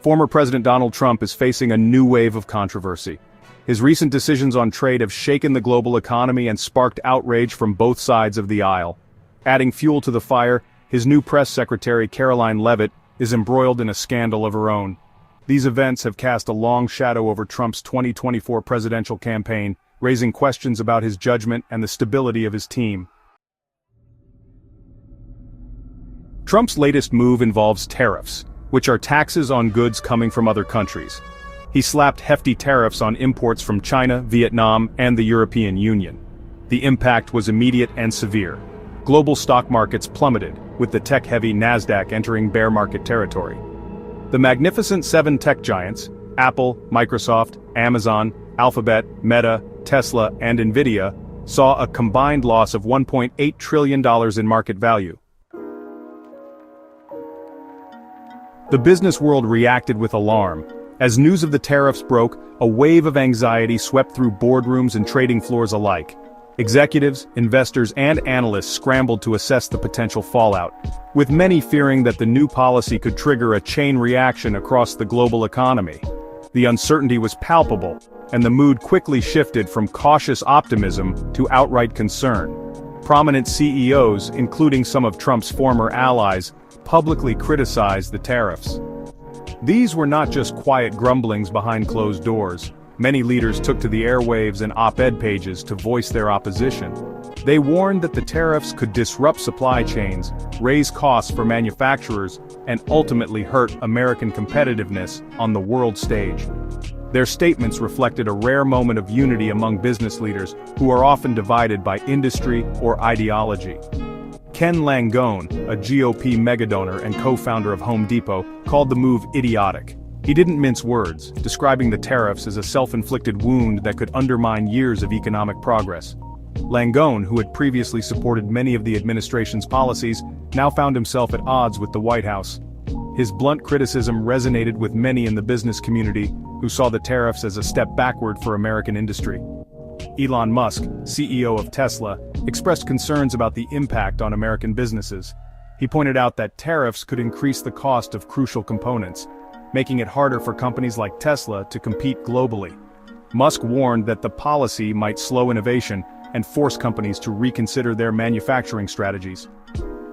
Former President Donald Trump is facing a new wave of controversy. His recent decisions on trade have shaken the global economy and sparked outrage from both sides of the aisle. Adding fuel to the fire, his new press secretary Caroline Leavitt is embroiled in a scandal of her own. These events have cast a long shadow over Trump's 2024 presidential campaign, raising questions about his judgment and the stability of his team. Trump's latest move involves tariffs, which are taxes on goods coming from other countries. He slapped hefty tariffs on imports from China, Vietnam, and the European Union. The impact was immediate and severe. Global stock markets plummeted, with the tech-heavy Nasdaq entering bear market territory. The Magnificent Seven tech giants, Apple, Microsoft, Amazon, Alphabet, Meta, Tesla, and Nvidia, saw a combined loss of $1.8 trillion in market value. The business world reacted with alarm. As news of the tariffs broke, a wave of anxiety swept through boardrooms and trading floors alike. Executives, investors, and analysts scrambled to assess the potential fallout, with many fearing that the new policy could trigger a chain reaction across the global economy. The uncertainty was palpable, and the mood quickly shifted from cautious optimism to outright concern. Prominent CEOs, including some of Trump's former allies, publicly criticized the tariffs. These were not just quiet grumblings behind closed doors. Many leaders took to the airwaves and op-ed pages to voice their opposition. They warned that the tariffs could disrupt supply chains, raise costs for manufacturers, and ultimately hurt American competitiveness on the world stage. Their statements reflected a rare moment of unity among business leaders who are often divided by industry or ideology. Ken Langone, a GOP megadonor and co-founder of Home Depot, called the move idiotic. He didn't mince words, describing the tariffs as a self-inflicted wound that could undermine years of economic progress. Langone, who had previously supported many of the administration's policies, now found himself at odds with the White House. His blunt criticism resonated with many in the business community, who saw the tariffs as a step backward for American industry. Elon Musk, CEO of Tesla, expressed concerns about the impact on American businesses. He pointed out that tariffs could increase the cost of crucial components, making it harder for companies like Tesla to compete globally. Musk warned that the policy might slow innovation and force companies to reconsider their manufacturing strategies.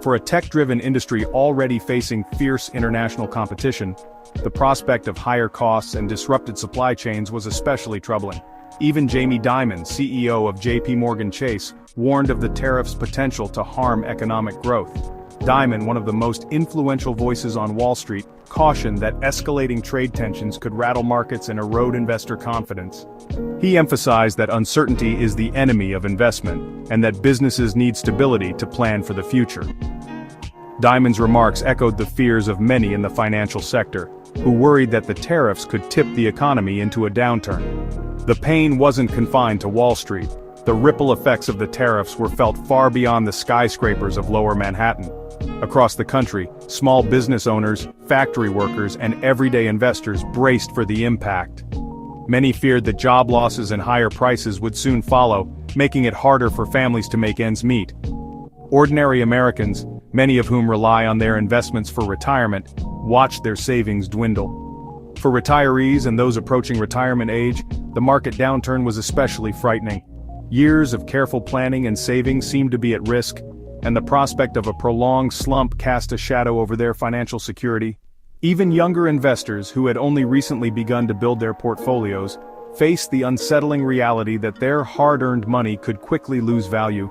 For a tech-driven industry already facing fierce international competition, the prospect of higher costs and disrupted supply chains was especially troubling. Even Jamie Dimon, CEO of JP Chase, warned of the tariffs' potential to harm economic growth. Dimon, one of the most influential voices on Wall Street, cautioned that escalating trade tensions could rattle markets and erode investor confidence. He emphasized that uncertainty is the enemy of investment, and that businesses need stability to plan for the future. Dimon's remarks echoed the fears of many in the financial sector, who worried that the tariffs could tip the economy into a downturn. The pain wasn't confined to Wall Street. The ripple effects of the tariffs were felt far beyond the skyscrapers of Lower Manhattan. Across the country, small business owners, factory workers, and everyday investors braced for the impact. Many feared that job losses and higher prices would soon follow, making it harder for families to make ends meet. Ordinary Americans, many of whom rely on their investments for retirement, watched their savings dwindle. For retirees and those approaching retirement age, the market downturn was especially frightening. Years of careful planning and saving seemed to be at risk, and the prospect of a prolonged slump cast a shadow over their financial security. Even younger investors who had only recently begun to build their portfolios faced the unsettling reality that their hard-earned money could quickly lose value.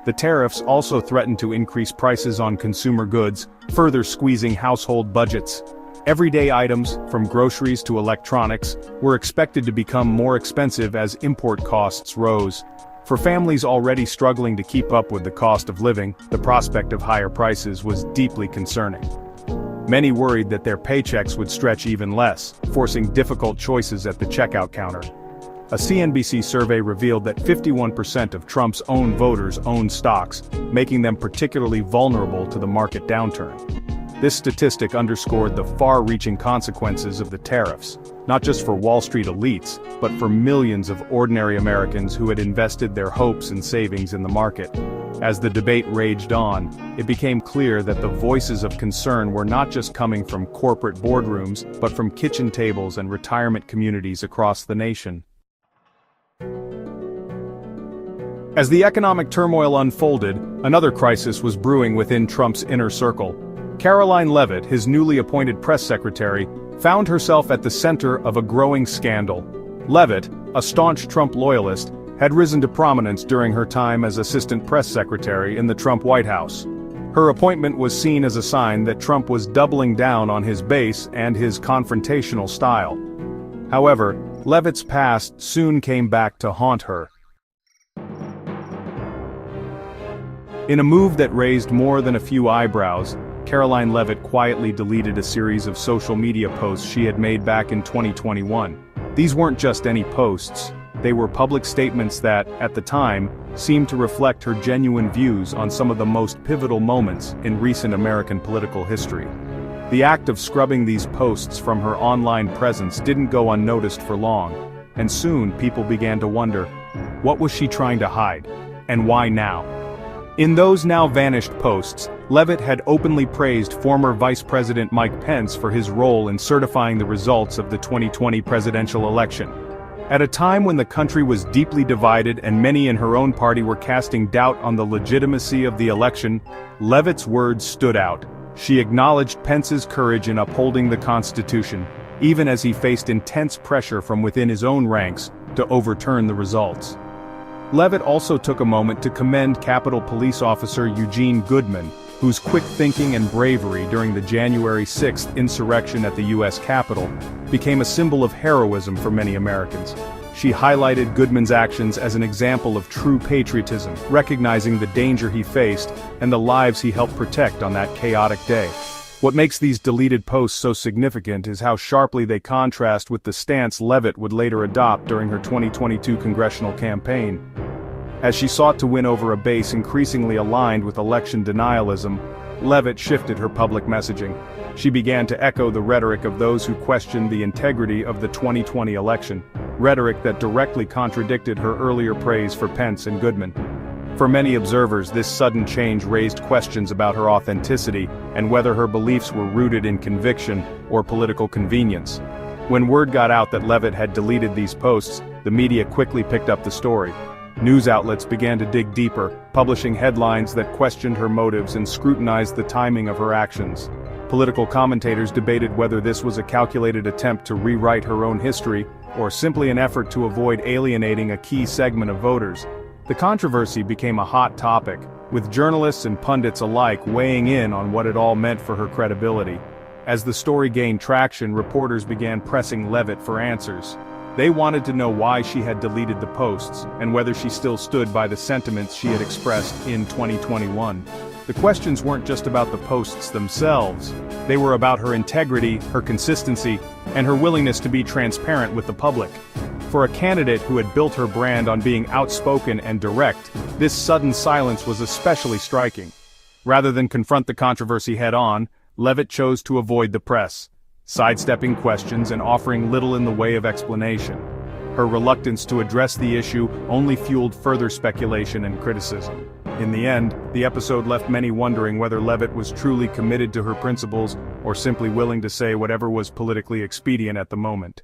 The tariffs also threatened to increase prices on consumer goods, further squeezing household budgets. Everyday items, from groceries to electronics, were expected to become more expensive as import costs rose. For families already struggling to keep up with the cost of living, the prospect of higher prices was deeply concerning. Many worried that their paychecks would stretch even less, forcing difficult choices at the checkout counter. A CNBC survey revealed that 51% of Trump's own voters own stocks, making them particularly vulnerable to the market downturn. This statistic underscored the far-reaching consequences of the tariffs, not just for Wall Street elites, but for millions of ordinary Americans who had invested their hopes and savings in the market. As the debate raged on, it became clear that the voices of concern were not just coming from corporate boardrooms, but from kitchen tables and retirement communities across the nation. As the economic turmoil unfolded, another crisis was brewing within Trump's inner circle. Karoline Leavitt, his newly appointed press secretary, found herself at the center of a growing scandal. Leavitt, a staunch Trump loyalist, had risen to prominence during her time as assistant press secretary in the Trump White House. Her appointment was seen as a sign that Trump was doubling down on his base and his confrontational style. However, Leavitt's past soon came back to haunt her. In a move that raised more than a few eyebrows, Karoline Leavitt quietly deleted a series of social media posts she had made back in 2021. These weren't just any posts. They were public statements that, at the time, seemed to reflect her genuine views on some of the most pivotal moments in recent American political history. The act of scrubbing these posts from her online presence didn't go unnoticed for long, and soon people began to wonder, what was she trying to hide? And why now? In those now vanished posts, Leavitt had openly praised former Vice President Mike Pence for his role in certifying the results of the 2020 presidential election. At a time when the country was deeply divided and many in her own party were casting doubt on the legitimacy of the election, Leavitt's words stood out. She acknowledged Pence's courage in upholding the Constitution, even as he faced intense pressure from within his own ranks to overturn the results. Leavitt also took a moment to commend Capitol Police Officer Eugene Goodman, whose quick thinking and bravery during the January 6th insurrection at the U.S. Capitol became a symbol of heroism for many Americans. She highlighted Goodman's actions as an example of true patriotism, recognizing the danger he faced and the lives he helped protect on that chaotic day. What makes these deleted posts so significant is how sharply they contrast with the stance Leavitt would later adopt during her 2022 congressional campaign. As she sought to win over a base increasingly aligned with election denialism, Leavitt shifted her public messaging. She began to echo the rhetoric of those who questioned the integrity of the 2020 election, rhetoric that directly contradicted her earlier praise for Pence and Goodman. For many observers, this sudden change raised questions about her authenticity and whether her beliefs were rooted in conviction or political convenience. When word got out that Leavitt had deleted these posts, the media quickly picked up the story. News outlets began to dig deeper, publishing headlines that questioned her motives and scrutinized the timing of her actions. Political commentators debated whether this was a calculated attempt to rewrite her own history, or simply an effort to avoid alienating a key segment of voters. The controversy became a hot topic, with journalists and pundits alike weighing in on what it all meant for her credibility. As the story gained traction, reporters began pressing Leavitt for answers. They wanted to know why she had deleted the posts, and whether she still stood by the sentiments she had expressed in 2021. The questions weren't just about the posts themselves. They were about her integrity, her consistency, and her willingness to be transparent with the public. For a candidate who had built her brand on being outspoken and direct, this sudden silence was especially striking. Rather than confront the controversy head-on, Leavitt chose to avoid the press, sidestepping questions and offering little in the way of explanation. Her reluctance to address the issue only fueled further speculation and criticism. In the end, the episode left many wondering whether Leavitt was truly committed to her principles or simply willing to say whatever was politically expedient at the moment.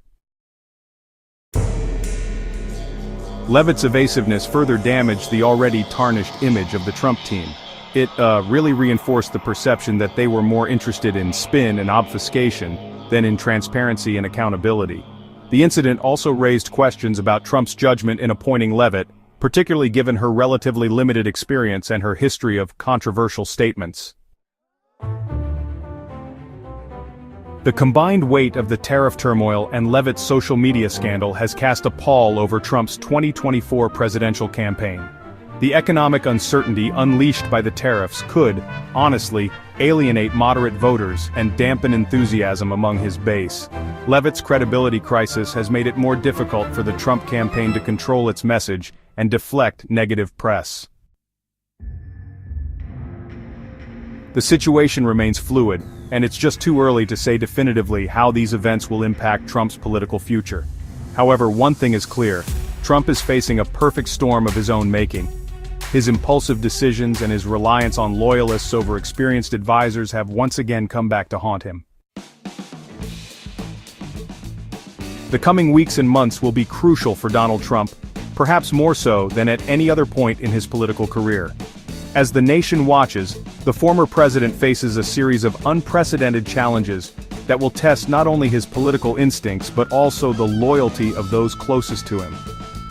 Leavitt's evasiveness further damaged the already tarnished image of the Trump team. It really reinforced the perception that they were more interested in spin and obfuscation than in transparency and accountability. The incident also raised questions about Trump's judgment in appointing Leavitt, particularly given her relatively limited experience and her history of controversial statements. The combined weight of the tariff turmoil and Leavitt's social media scandal has cast a pall over Trump's 2024 presidential campaign. The economic uncertainty unleashed by the tariffs could, honestly, alienate moderate voters and dampen enthusiasm among his base. Leavitt's credibility crisis has made it more difficult for the Trump campaign to control its message and deflect negative press. The situation remains fluid, and it's just too early to say definitively how these events will impact Trump's political future. However, one thing is clear: Trump is facing a perfect storm of his own making. His impulsive decisions and his reliance on loyalists over experienced advisors have once again come back to haunt him. The coming weeks and months will be crucial for Donald Trump, perhaps more so than at any other point in his political career. As the nation watches, the former president faces a series of unprecedented challenges that will test not only his political instincts but also the loyalty of those closest to him.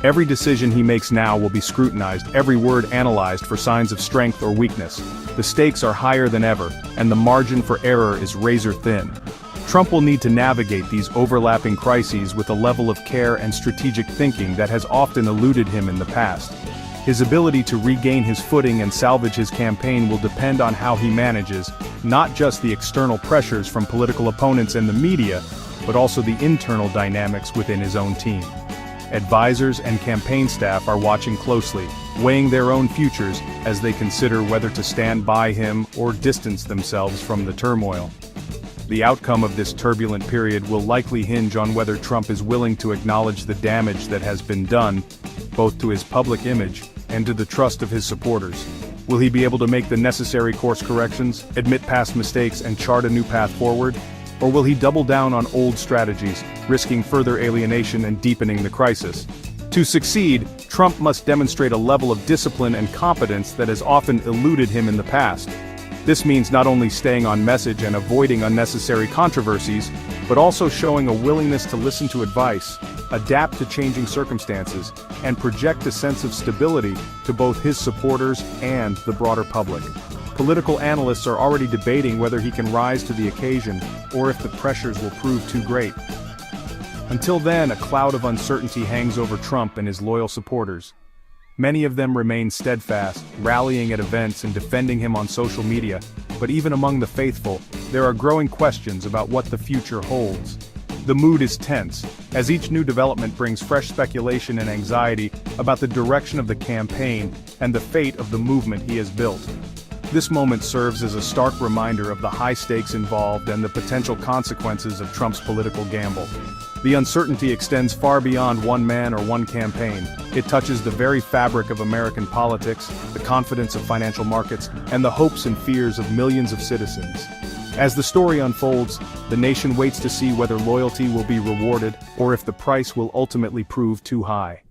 Every decision he makes now will be scrutinized, every word analyzed for signs of strength or weakness. The stakes are higher than ever, and the margin for error is razor thin. Trump will need to navigate these overlapping crises with a level of care and strategic thinking that has often eluded him in the past. His ability to regain his footing and salvage his campaign will depend on how he manages, not just the external pressures from political opponents and the media, but also the internal dynamics within his own team. Advisors and campaign staff are watching closely, weighing their own futures as they consider whether to stand by him or distance themselves from the turmoil. The outcome of this turbulent period will likely hinge on whether Trump is willing to acknowledge the damage that has been done, both to his public image and to the trust of his supporters. Will he be able to make the necessary course corrections, admit past mistakes, and chart a new path forward? Or will he double down on old strategies, risking further alienation and deepening the crisis? To succeed, Trump must demonstrate a level of discipline and competence that has often eluded him in the past. This means not only staying on message and avoiding unnecessary controversies, but also showing a willingness to listen to advice, adapt to changing circumstances, and project a sense of stability to both his supporters and the broader public. Political analysts are already debating whether he can rise to the occasion or if the pressures will prove too great. Until then, a cloud of uncertainty hangs over Trump and his loyal supporters. Many of them remain steadfast, rallying at events and defending him on social media, but even among the faithful, there are growing questions about what the future holds. The mood is tense, as each new development brings fresh speculation and anxiety about the direction of the campaign and the fate of the movement he has built. This moment serves as a stark reminder of the high stakes involved and the potential consequences of Trump's political gamble. The uncertainty extends far beyond one man or one campaign. It touches the very fabric of American politics, the confidence of financial markets, and the hopes and fears of millions of citizens. As the story unfolds, the nation waits to see whether loyalty will be rewarded or if the price will ultimately prove too high.